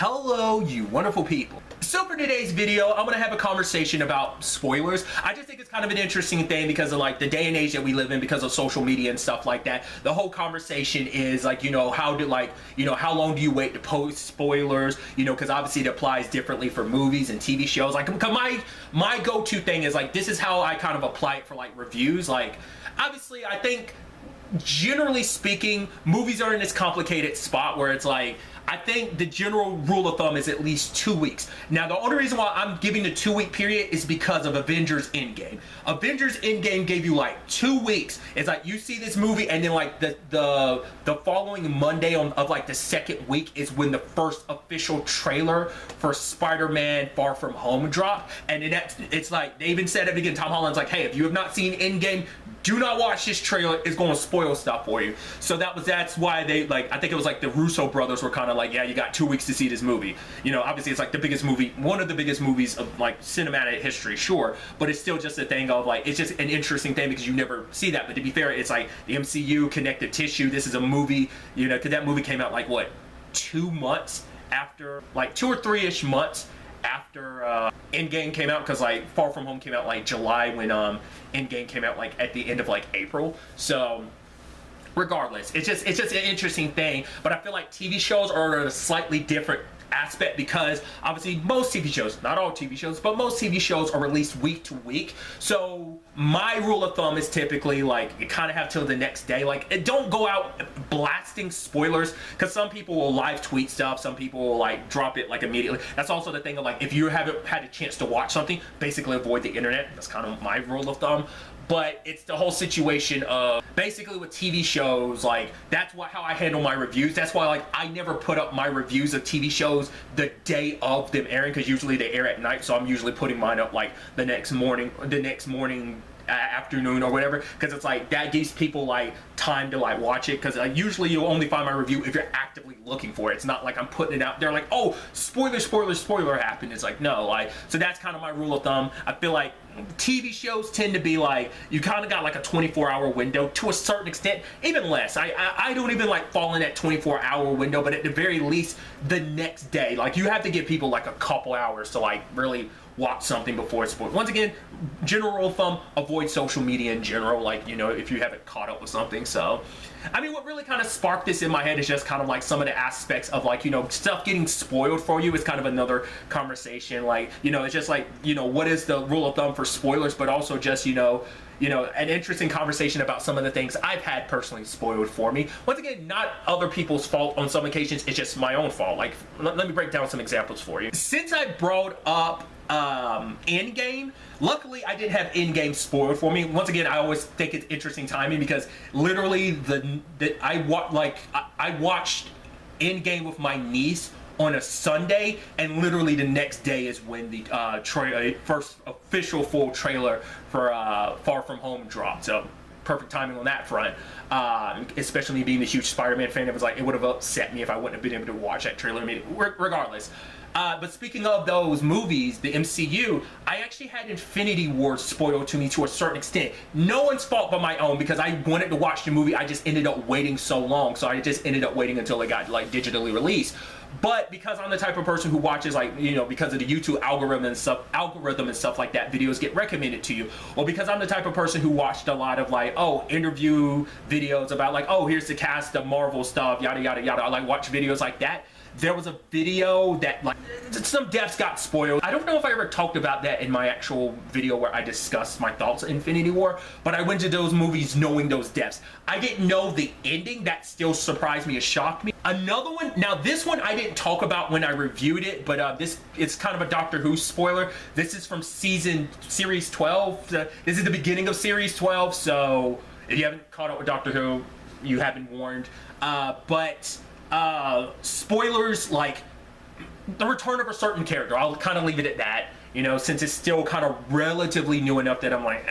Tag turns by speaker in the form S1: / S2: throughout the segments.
S1: Hello, you wonderful people. So for today's video, I'm gonna have a conversation about spoilers. I just think it's kind of an interesting thing because of like the day and age that we live in, because of social media and stuff like that. The whole conversation is like, how long do you wait to post spoilers? Because obviously it applies differently for movies and TV shows. Like my go-to thing is like, this is how I kind of apply it for like reviews. Like, obviously I think generally speaking, movies are in this complicated spot where it's like, I think the general rule of thumb is at least 2 weeks. Now, the only reason why I'm giving the 2-week period is because of Avengers Endgame. Avengers Endgame gave you like 2 weeks. It's like you see this movie and then like the following Monday of like the second week is when the first official trailer for Spider-Man Far From Home dropped. And it's like, they even said it again, Tom Holland's like, hey, if you have not seen Endgame, do not watch this trailer. It's going to spoil stuff for you. So that's why they, like, I think it was like the Russo brothers were kind of like, yeah, you got 2 weeks to see this movie. Obviously it's like the biggest movie, one of the biggest movies of like cinematic history, sure, but it's still just a thing of like, it's just an interesting thing because you never see that. But to be fair, it's like the MCU, connective tissue. This is a movie, because that movie came out like what, 2 months after, like 2 or 3-ish months after Endgame came out, because like Far From Home came out like July, when Endgame came out like at the end of like April. So regardless, it's just an interesting thing. But I feel like TV shows are a slightly different aspect, because obviously most TV shows, not all TV shows, but most TV shows are released week to week. So my rule of thumb is typically like, you kind of have till the next day. Like, don't go out blasting spoilers, because some people will live tweet stuff, some people will like drop it like immediately. That's also the thing of like, if you haven't had a chance to watch something, basically avoid the internet. That's kind of my rule of thumb. But it's the whole situation of basically with TV shows, like that's how I handle my reviews. That's why like I never put up my reviews of TV shows the day of them airing, because usually they air at night. So I'm usually putting mine up like the next morning, afternoon or whatever, because it's like that gives people like time to like watch it, because usually you'll only find my review if you're actively looking for it. It's not like I'm putting it out there like, oh, spoiler happened. It's like, no, like, so that's kind of my rule of thumb. I feel like TV shows tend to be like, you kind of got like a 24-hour window to a certain extent, even less. I don't even like fall in that 24-hour window, but at the very least the next day, like you have to give people like a couple hours to like really watch something before it's spoiled. Once again, general rule of thumb, avoid social media in general, like, if you haven't caught up with something. So I mean, what really kind of sparked this in my head is just kind of like some of the aspects of like, stuff getting spoiled for you is kind of another conversation. Like, it's just like, what is the rule of thumb for spoilers, but also just, an interesting conversation about some of the things I've had personally spoiled for me. Once again, not other people's fault on some occasions, it's just my own fault. Like, let me break down some examples for you. Since I brought up Endgame, luckily I didn't have Endgame spoiled for me. Once again, I always think it's interesting timing, because literally I watched Endgame with my niece on a Sunday, and literally the next day is when the first official full trailer for Far From Home dropped. So perfect timing on that front. Especially me being a huge Spider-Man fan, it was like, it would have upset me if I wouldn't have been able to watch that trailer immediately. Regardless. But speaking of those movies, the MCU, I actually had Infinity War spoiled to me to a certain extent. No one's fault but my own, because I wanted to watch the movie. I just ended up waiting so long, so I just ended up waiting until it got like digitally released. But because I'm the type of person who watches, like, because of the YouTube algorithm and stuff like that, videos get recommended to you. Or because I'm the type of person who watched a lot of like, oh, interview videos about like, oh, here's the cast of Marvel stuff, yada yada yada. I like watch videos like that. There was a video that like some deaths got spoiled. I don't know if I ever talked about that in my actual video where I discussed my thoughts on Infinity War, but I went to those movies knowing those deaths. I didn't know the ending. That still surprised me, it shocked me. Another one, now this one I didn't talk about when I reviewed it, but it's kind of a Doctor Who spoiler. This is from series 12. This is the beginning of series 12, so if you haven't caught up with Doctor Who, you have been warned. Spoilers, like the return of a certain character. I'll kind of leave it at that, since it's still kind of relatively new enough that I'm like,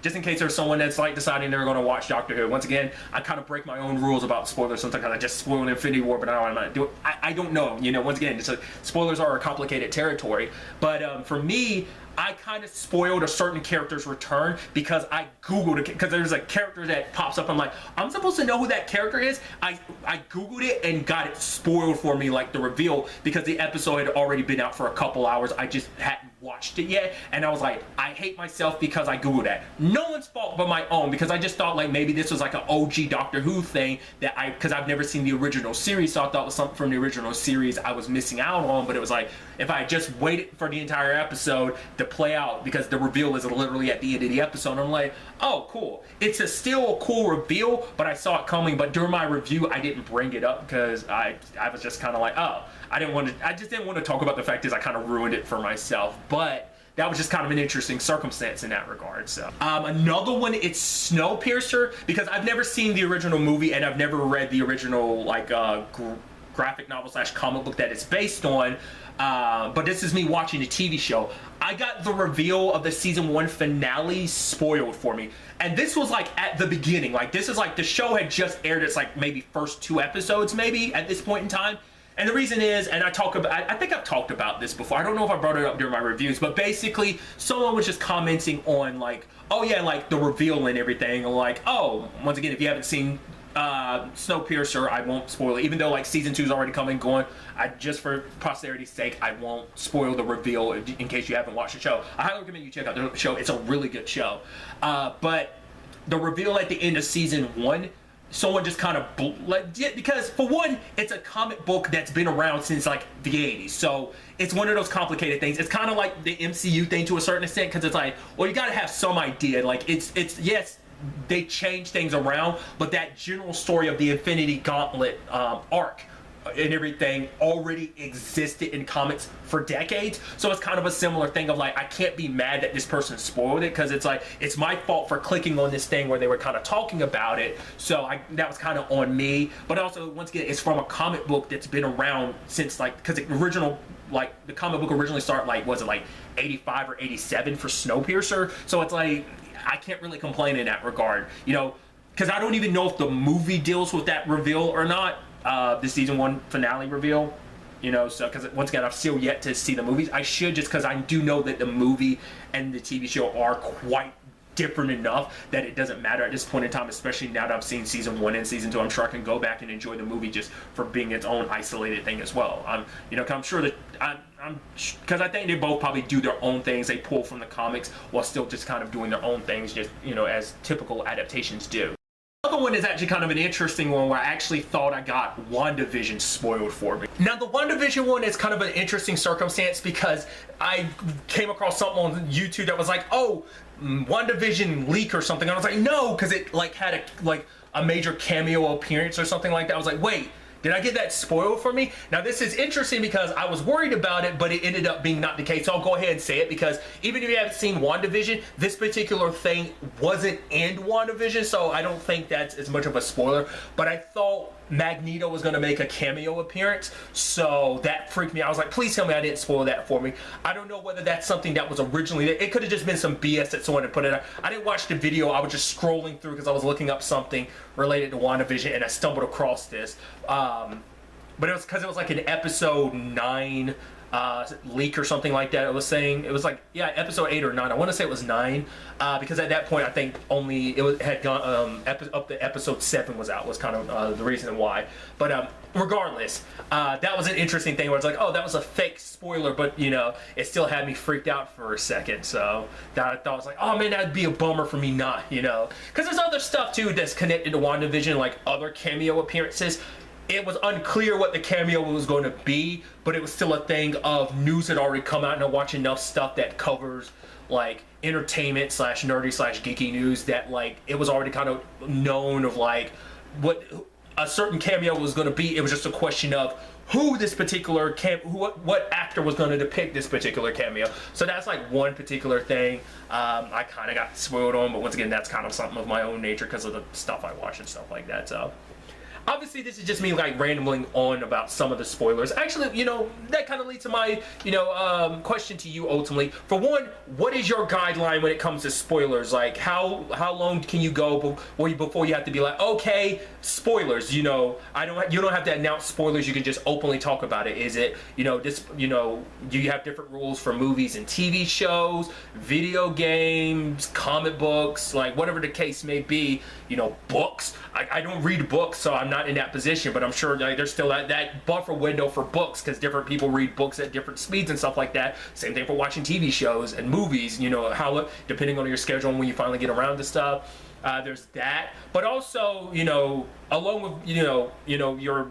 S1: just in case there's someone that's like deciding they're going to watch Doctor Who. Once again, I kind of break my own rules about spoilers. Sometimes I just spoil Infinity War, but I'm not doing. I don't know. Once again, spoilers are a complicated territory. But for me, I kind of spoiled a certain character's return because I Googled it, because there's a character that pops up. I'm like, I'm supposed to know who that character is. I Googled it and got it spoiled for me, like the reveal, because the episode had already been out for a couple hours. I just hadn't watched it yet, and I was like, I hate myself because I Googled that. No one's fault but my own, because I just thought like maybe this was like an OG Doctor Who thing that because I've never seen the original series, so I thought it was something from the original series I was missing out on. But it was like, if I had just waited for the entire episode to play out, because the reveal is literally at the end of the episode, I'm like, oh cool, it's still a cool reveal, but I saw it coming. But during my review I didn't bring it up because I was just kind of like, oh, I just didn't want to talk about the fact is I kind of ruined it for myself. But that was just kind of an interesting circumstance in that regard. So another one, it's Snowpiercer, because I've never seen the original movie and I've never read the original like graphic novel / comic book that it's based on. But this is me watching the TV show. I got the reveal of the season 1 finale spoiled for me, and this was like at the beginning. Like this is like the show had just aired its like maybe first 2 episodes maybe at this point in time. And the reason is, and I think I've talked about this before, I don't know if I brought it up during my reviews, but basically someone was just commenting on like, oh yeah, like the reveal and everything, like, oh, once again, if you haven't seen Snowpiercer, I won't spoil it, even though like season 2 is already coming going. Just for posterity's sake, I won't spoil the reveal in case you haven't watched the show. I highly recommend you check out the show. It's a really good show. But the reveal at the end of season 1, someone just kind of because for one, it's a comic book that's been around since like the 80s, so it's one of those complicated things. It's kind of like the MCU thing to a certain extent, because it's like, well, you got to have some idea. Like it's yes, they change things around, but that general story of the Infinity Gauntlet arc and everything already existed in comics for decades. So it's kind of a similar thing of like, I can't be mad that this person spoiled it, because it's like, it's my fault for clicking on this thing where they were kind of talking about it. So that was kind of on me. But also, once again, it's from a comic book that's been around since like, because the original, like the comic book originally started like, was it like 85 or 87 for Snowpiercer? So it's like, I can't really complain in that regard, you know, because I don't even know if the movie deals with that reveal or not. The season 1 finale reveal, you know, so because once again, I've still yet to see the movies. I should, just because I do know that the movie and the TV show are quite different enough that it doesn't matter at this point in time, especially now that I've seen season 1 and season 2. I'm sure I can go back and enjoy the movie just for being its own isolated thing as well. You know, 'cause I'm sure that because I think they both probably do their own things. They pull from the comics while still just kind of doing their own things, just, you know, as typical adaptations do. Another one is actually kind of an interesting one where I actually thought I got WandaVision spoiled for me. Now the WandaVision one is kind of an interesting circumstance, because I came across something on YouTube that was like, oh, WandaVision leak or something. And I was like, no, because it like had a major cameo appearance or something like that. I was like, wait, did I get that spoiled for me? Now this is interesting because I was worried about it, but it ended up being not the case. So I'll go ahead and say it, because even if you haven't seen WandaVision, this particular thing wasn't in WandaVision, so I don't think that's as much of a spoiler. But I thought Magneto was going to make a cameo appearance, so that freaked me out. I was like, please tell me I didn't spoil that for me. I don't know whether that's something that was originally there. It could have just been some BS that someone had put it out. I didn't watch the video. I was just scrolling through because I was looking up something related to WandaVision, and I stumbled across this. But it was because it was like an episode 9 leak or something like that. It was saying, it was like, yeah, episode 8 or 9. I want to say it was 9, because at that point I think only had gone up to episode 7 was out, was kind of the reason why. But regardless, that was an interesting thing where it's like, oh, that was a fake spoiler, but you know, it still had me freaked out for a second. So that I thought, I was like, oh man, that'd be a bummer for me not, you know, because there's other stuff too that's connected to WandaVision, like other cameo appearances. It was unclear what the cameo was going to be, but it was still a thing of news had already come out, and I watch enough stuff that covers like entertainment / nerdy / geeky news that like it was already kind of known of like what a certain cameo was going to be. It was just a question of who this particular what actor was going to depict this particular cameo. So that's like one particular thing I kind of got spoiled on, but once again, that's kind of something of my own nature because of the stuff I watch and stuff like that. So obviously this is just me like rambling on about some of the spoilers. Actually, you know, that kind of leads to my, you know, question to you ultimately. For one, what is your guideline when it comes to spoilers? Like how long can you go before you have to be like, okay, spoilers, you know, you don't have to announce spoilers, you can just openly talk about it. Is it, you know, this, you know, do you have different rules for movies and TV shows, video games, comic books, like whatever the case may be, you know, books? I don't read books, so I'm not in that position, but I'm sure like, there's still that buffer window for books because different people read books at different speeds and stuff like that. Same thing for watching TV shows and movies, you know, how depending on your schedule and when you finally get around to stuff. There's that, but also, you know, along with, you know, your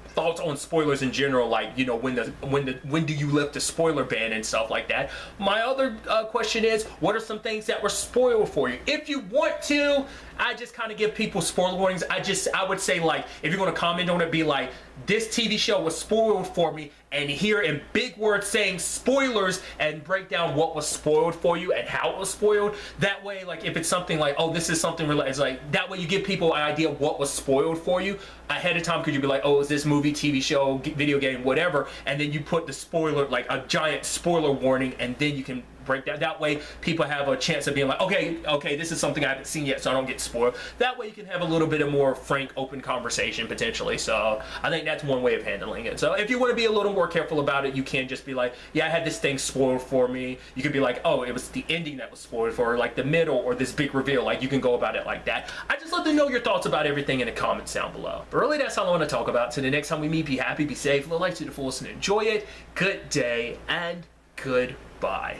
S1: thoughts on spoilers in general, like, you know, when do you lift the spoiler ban and stuff like that. My other question is, what are some things that were spoiled for you? If you want to, I just kind of give people spoiler warnings. I would say, like, if you're going to comment on it, be like, this TV show was spoiled for me, and here in big words saying spoilers, and break down what was spoiled for you and how it was spoiled. That way, like, if it's something like, oh, this is something related, it's like, that way you give people an idea of what was spoiled for you ahead of time. Could you be like, oh, is this movie, TV show, video game, whatever, and then you put the spoiler, like a giant spoiler warning, and then you can break that. That way people have a chance of being like, okay, this is something I haven't seen yet, so I don't get spoiled. That way you can have a little bit of more frank, open conversation potentially. So I think that's one way of handling it. So if you want to be a little more careful about it, you can just be like, yeah, I had this thing spoiled for me. You could be like, oh, it was the ending that was spoiled for, or like the middle, or this big reveal. Like, you can go about it like that. I just love to know your thoughts about everything in the comments down below. But really, that's all I want to talk about. Till the next time we meet, be happy, be safe, live life to the fullest, and enjoy it. Good day and goodbye.